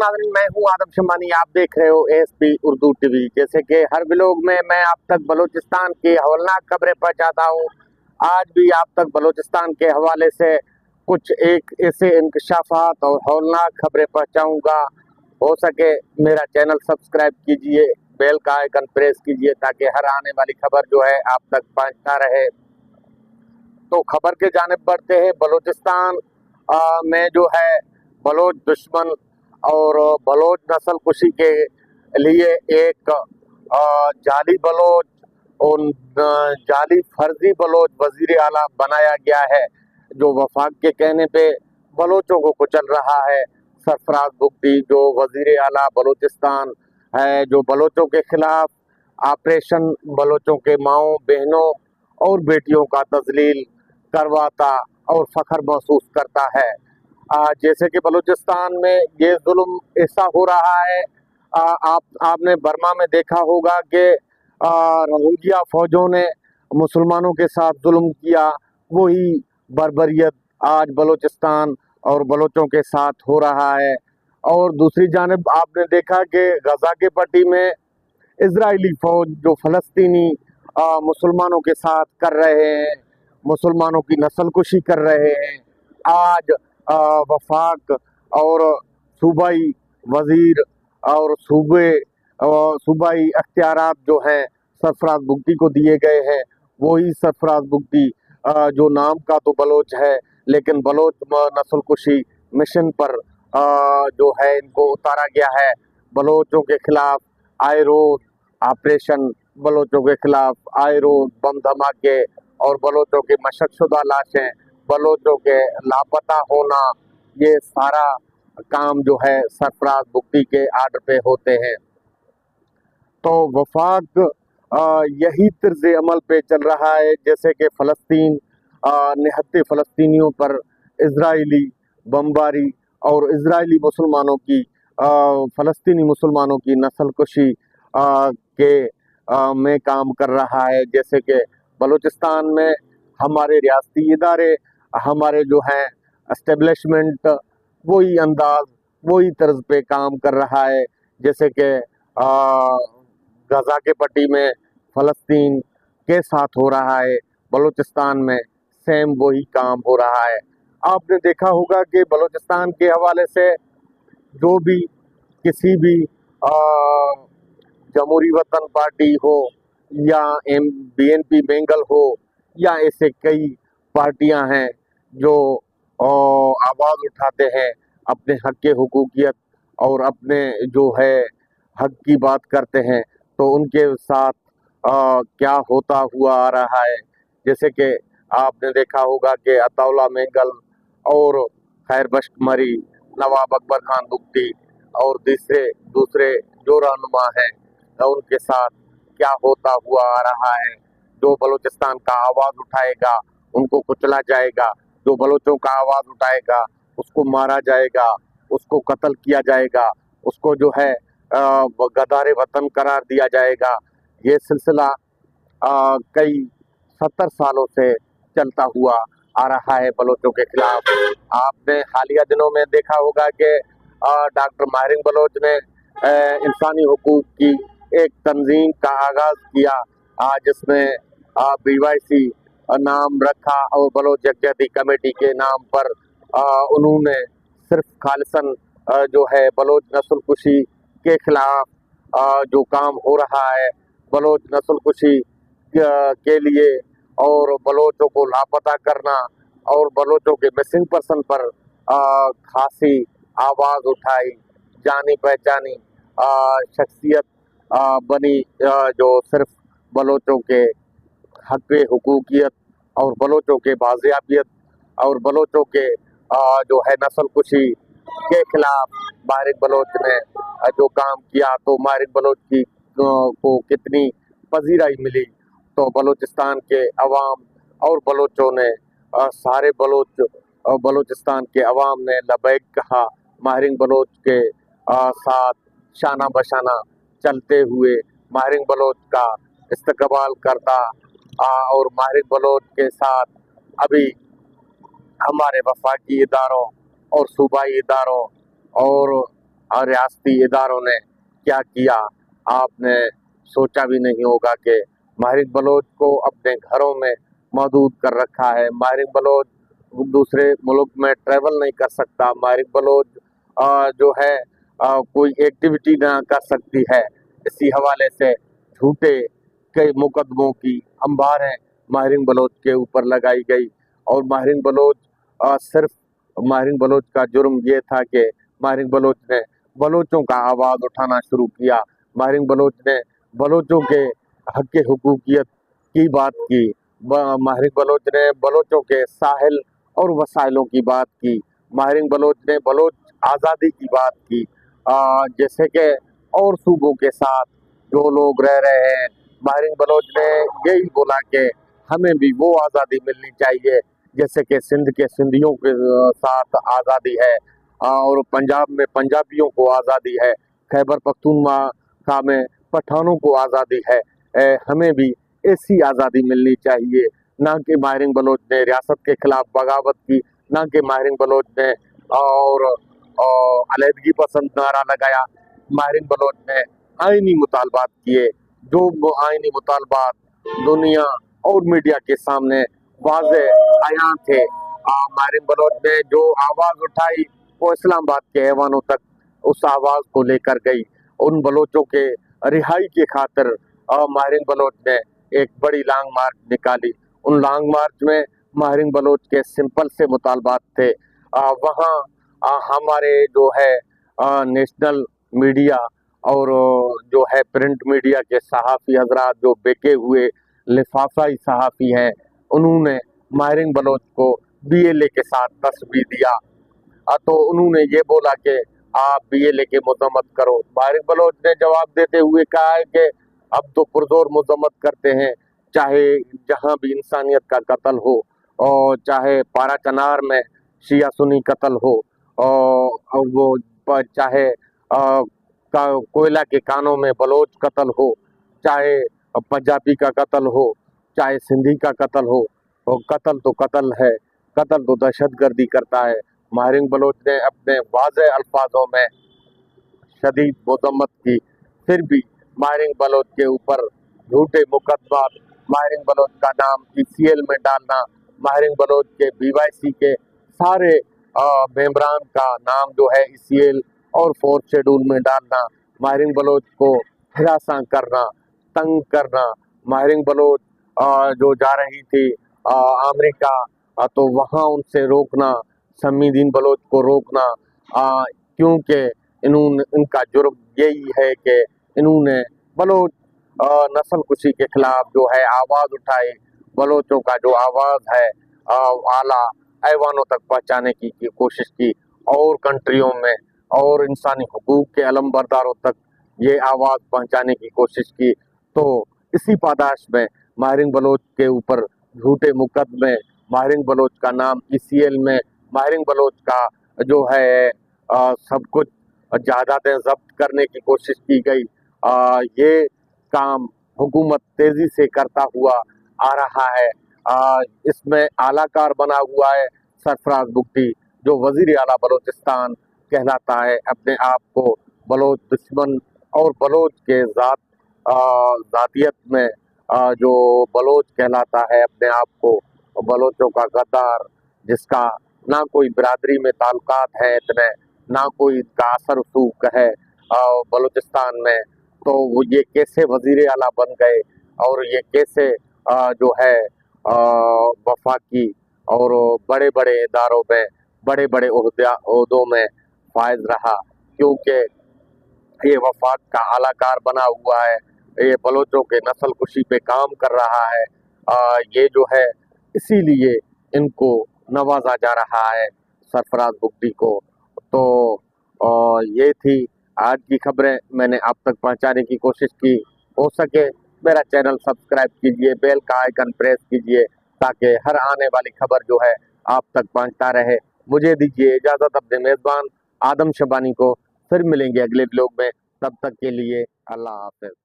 नाज़रीन, मैं हूं आदम शमानी। आप देख रहे हो ASP उर्दू टीवी। जैसे कि हर व्लॉग में मैं आप तक बलूचिस्तान की हौलनाक खबरें पहुंचाता हूं, आज भी आप तक बलूचिस्तान के हवाले से कुछ एक ऐसे इंकशाफात और हौलनाक खबरें पहुंचाऊंगा। हो सके मेरा चैनल सब्सक्राइब कीजिए, बेल का आइकन प्रेस कीजिए ताकि हर आने वाली खबर जो है आप तक पहुंचता रहे। तो खबर के जानिब बढ़ते हैं। बलूचिस्तान में जो है बलोच दुश्मन और बलोच नस्ल कुशी के लिए एक जाली बलोच और जाली फर्जी बलोच वजीर आला बनाया गया है, जो वफाक के कहने पे बलोचों को कुचल रहा है। सरफराज बुगटी जो वजीर आला बलूचिस्तान है, जो बलोचों के खिलाफ ऑपरेशन बलोचों के माओं बहनों और बेटियों का तजलील करवाता और फख्र महसूस करता है। जैसे कि बलूचिस्तान में ये जुल्म ऐसा हो रहा है, आपने बर्मा में देखा होगा कि रोहिंग्या फौजों ने मुसलमानों के साथ जुल्म किया, वही बर्बरियत आज बलूचिस्तान और बलोचों के साथ हो रहा है। और दूसरी जानिब आपने देखा कि गजा के पट्टी में इजरायली फौज जो फलस्तीनी मुसलमानों के साथ कर रहे हैं, मुसलमानों की नस्ल कुशी कर रहे हैं। आज वफाक और सूबाई वजीर और सूबाई अख्तियारात जो हैं सरफराज बुगटी को दिए गए हैं। वही सरफराज बुगटी जो नाम का तो बलोच है, लेकिन बलोच नस्ल कुशी मिशन पर जो है इनको उतारा गया है। बलोचों के खिलाफ आए रोज ऑपरेशन, बलोचों के खिलाफ आए रोज बम धमाके और बलोचों की मशकशुदा लाशें, बलोचों के लापता होना, ये सारा काम जो है सरफराज बुगटी के आर्डर पे होते हैं। तो वफाक यही तर्ज अमल पे चल रहा है। जैसे कि फ़लस्तीन निहत्ते फ़लस्तीनियों पर इजरायली बमबारी और इजरायली मुसलमानों की फ़लस्तीनी मुसलमानों की नस्ल कुशी में काम कर रहा है। जैसे कि बलूचिस्तान में हमारे रियासती इदारे, हमारे जो हैं एस्टेब्लिशमेंट, वही अंदाज वही तर्ज पे काम कर रहा है। जैसे कि गजा के पट्टी में फ़लस्तीन के साथ हो रहा है, बलूचिस्तान में सेम वही काम हो रहा है। आपने देखा होगा कि बलूचिस्तान के हवाले से जो भी किसी भी जमहूरी वतन पार्टी हो या BNP बेंगल हो या ऐसे कई पार्टियां हैं जो आवाज़ उठाते हैं अपने हक के हुकूकियत और अपने जो है हक की बात करते हैं, तो उनके साथ क्या होता हुआ आ रहा है। जैसे कि आपने देखा होगा कि अताउल्ला मेंगल और खैर बख्श मरी, नवाब अकबर खान बुगटी और दूसरे जो रहनुमा हैं, उनके साथ क्या होता हुआ आ रहा है। जो बलूचिस्तान का आवाज़ उठाएगा उनको कुचला जाएगा, जो बलोचों का आवाज़ उठाएगा उसको मारा जाएगा, उसको कत्ल किया जाएगा, उसको जो है गदारे वतन करार दिया जाएगा। ये सिलसिला कई 70 सालों से चलता हुआ आ रहा है बलोचों के खिलाफ। आपने हालिया दिनों में देखा होगा कि डॉक्टर माहिर बलोच ने इंसानी हुकूक की एक तंजीम का आगाज़ किया, जिसमें BYC नाम रखा और बलोच यकजहती कमेटी के नाम पर उन्होंने सिर्फ खालिसन जो है बलोच नस्ल कुशी के खिलाफ जो काम हो रहा है, बलोच नस्ल कुशी के लिए और बलोचों को लापता करना और बलोचों के मिसिंग पर्सन पर खासी आवाज़ उठाई, जानी पहचानी शख्सियत बनी, जो सिर्फ बलोचों के हक हुकूकियत और बलोचों के बाज़ियाबियत और बलोचों के जो है नस्ल कुशी के खिलाफ माहिर बलोच ने जो काम किया, तो माहिर बलोच की को कितनी पजीराई मिली। तो बलूचिस्तान के अवाम और बलोचों ने सारे बलूचिस्तान के अवाम ने लबैक कहा, माहिर बलोच के साथ शाना बशाना चलते हुए माहिर बलोच का इस्तकबाल करता और माहिर बलोच के साथ अभी हमारे वफाकी इदारों और सूबाई इदारों और और रियासती इदारों ने क्या किया, आपने सोचा भी नहीं होगा कि माहिर बलोच को अपने घरों में महदूद कर रखा है। माहिर बलोच दूसरे मुल्क में ट्रैवल नहीं कर सकता। माहिर बलोच जो है कोई एक्टिविटी ना कर सकती है। इसी हवाले से झूठे कई मुकदमों की अंबारें माहिर बलोच के ऊपर लगाई गई। और माहिर बलोच सिर्फ माहिर बलोच का जुर्म ये था कि माहिर बलोच ने बलोचों का आवाज़ उठाना शुरू किया। माहिर बलोच ने बलोचों के हक़ हुकूकियत की बात की। माहिर बलोच ने बलोचों के साहिल और वसाइलों की बात की। माहिर बलोच ने बलोच आज़ादी की बात की। जैसे कि और सूबों के साथ जो लोग रह रहे हैं, माहिर बलोच ने यही बोला कि हमें भी वो आज़ादी मिलनी चाहिए जैसे कि सिंध के सिंधियों के साथ आज़ादी है, और पंजाब में पंजाबियों को आज़ादी है, खैबर पख्तूनख्वा में पठानों को आज़ादी है। हमें भी ऐसी आज़ादी मिलनी चाहिए। ना कि माहिर बलोच ने रियासत के खिलाफ बगावत की, ना कि माहिर बलोच ने और अलहदगी पसंद नारा लगाया। माहिर बलोच ने आइनी मुतालबात किए, जो आइनी मुतालबात दुनिया और मीडिया के सामने वाज़े आया थे। माहिर बलोच ने जो आवाज़ उठाई वो इस्लामाबाद के ऐवानों तक उस आवाज़ को लेकर गई। उन बलोचों के रिहाई की खातिर माहिर बलोच ने एक बड़ी लॉन्ग मार्च निकाली। उन लॉन्ग मार्च में माहिर बलोच के सिंपल से मुतालबात थे। वहाँ हमारे जो है नेशनल मीडिया और जो है प्रिंट मीडिया के सहाफ़ी हजरात, जो बेके हुए लिफाफाई सहाफ़ी हैं, उन्होंने माहिर बलोच को BLA के साथ तस्वीर दिया। तो उन्होंने ये बोला कि आप BLA के मजम्मत करो। माहिर बलोच ने जवाब देते हुए कहा है कि अब तो पुरजोर मजम्मत करते हैं, चाहे जहाँ भी इंसानियत का कत्ल हो, और चाहे पारा चनार में शिया सुन्नी कत्ल हो, और वो चाहे कोयला के कानों में बलोच कत्ल हो, चाहे पंजाबी का कत्ल हो, चाहे सिंधी का कत्ल हो, कत्ल तो कत्ल है, कत्ल तो दहशतगर्दी करता है। माहिर बलोच ने अपने वाज़े अल्फाजों में शदीद मजम्मत की, फिर भी माहिर बलोच के ऊपर झूठे मुकदमा, माहिर बलोच का नाम ECL में डालना, माहिर बलोच के BYC के सारे मेंबरान का नाम जो है ECL और 4th शेड्यूल में डालना, माहिर बलोच को हिरासां करना, तंग करना, माहिर बलोच जो जा रही थी अमेरिका, तो वहाँ उनसे रोकना, समीदीन बलोच को रोकना, क्योंकि इनका जुर्म यही है कि इन्होंने बलोच नस्ल कुशी के खिलाफ जो है आवाज़ उठाई। बलोचों का जो आवाज़ है आला ऐवानों तक पहुँचाने की कोशिश की, और कंट्रियों में और इंसानी हुकूक के अलमबरदारों तक ये आवाज़ पहुँचाने की कोशिश की। तो इसी पादाश में माहिर बलोच के ऊपर झूठे मुकदमे, माहिर बलोच का नाम ECL में, माहिर बलोच का जो है सब कुछ जायदादें जब्त करने की कोशिश की गई। ये काम हुकूमत तेज़ी से करता हुआ आ रहा है। इसमें आलाकार बना हुआ है सरफराज बुगटी, जो वज़ीर आला बलोचिस्तान कहलाता है, अपने आप को बलोच दुश्मन और बलोच के ज़ातियत में जो बलोच कहलाता है अपने आप को, बलोचों का गद्दार, जिसका ना कोई बिरादरी में ताल्लुकात है इतने, ना कोई इसका असर रसूख है बलूचिस्तान में, तो वो ये कैसे वज़ीर आला बन गए, और ये कैसे जो है वफाकी और बड़े बड़े इदारों में बड़े बड़े ओहदों में फायज रहा, क्योंकि ये वफाक का आलाकार बना हुआ है, ये बलोचों के नस्ल कुशी पे काम कर रहा है। ये जो है इसीलिए इनको नवाजा जा रहा है सरफराज बुगटी को। तो ये थी आज की खबरें, मैंने आप तक पहुंचाने की कोशिश की। हो सके मेरा चैनल सब्सक्राइब कीजिए, बेल का आइकन प्रेस कीजिए, ताकि हर आने वाली खबर जो है आप तक पहुंचता रहे। मुझे दीजिए इजाज़त अपने मेज़बान आदम शबानी को, फिर मिलेंगे अगले व्लॉग में, तब तक के लिए अल्लाह हाफ़िज़।